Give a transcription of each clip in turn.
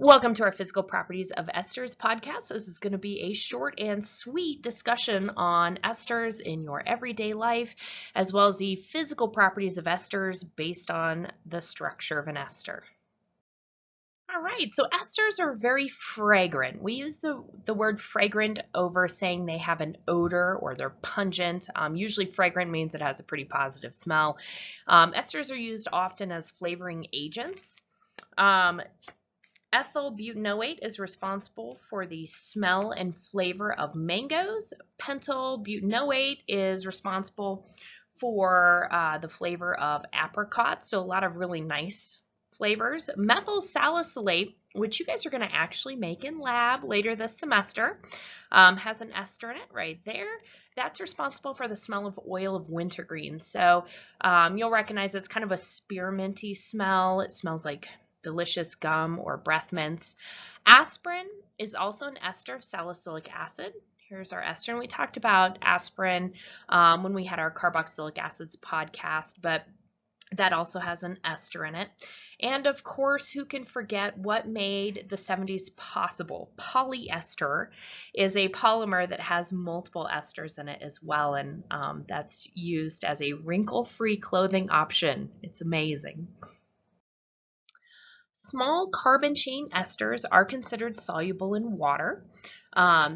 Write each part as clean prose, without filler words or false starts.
Welcome to our Physical Properties of Esters podcast. This is going to be a short and sweet discussion on esters in your everyday life, as well as the physical properties of esters based on the structure of an ester. All right, so esters are very fragrant. We use the word fragrant over saying they have an odor or they're pungent. Usually fragrant means it has a pretty positive smell. Esters are used often as flavoring agents. Ethyl butanoate is responsible for the smell and flavor of mangoes. Pentyl butanoate is responsible for the flavor of apricots, so a lot of really nice flavors. Methyl salicylate, which you guys are going to actually make in lab later this semester, has an ester in it right there. That's responsible for the smell of oil of wintergreen. So you'll recognize it's kind of a spearminty smell. It smells like delicious gum or breath mints. Aspirin is also an ester of salicylic acid. Here's our ester, and we talked about aspirin when we had our carboxylic acids podcast, but that also has an ester in it. And of course, who can forget what made the 70s possible? Polyester is a polymer that has multiple esters in it as well, and that's used as a wrinkle-free clothing option. It's amazing. Small carbon chain esters are considered soluble in water.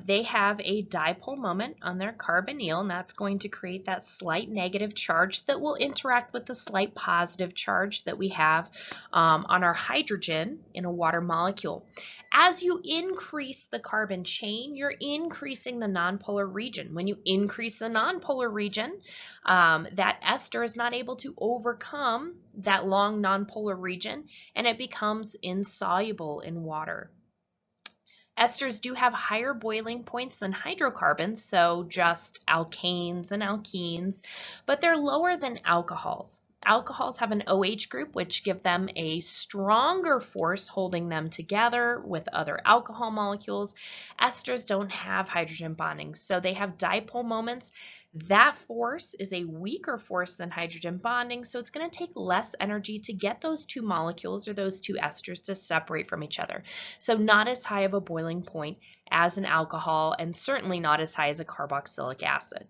They have a dipole moment on their carbonyl, and that's going to create that slight negative charge that will interact with the slight positive charge that we have on our hydrogen in a water molecule. As you increase the carbon chain, you're increasing the nonpolar region. When you increase the nonpolar region, that ester is not able to overcome that long nonpolar region, and it becomes insoluble in water. Esters do have higher boiling points than hydrocarbons, so just alkanes and alkenes, but they're lower than alcohols. Alcohols have an OH group, which give them a stronger force holding them together with other alcohol molecules. Esters don't have hydrogen bonding, so they have dipole moments. That force is a weaker force than hydrogen bonding, so it's going to take less energy to get those two molecules or those two esters to separate from each other. So not as high of a boiling point as an alcohol, and certainly not as high as a carboxylic acid.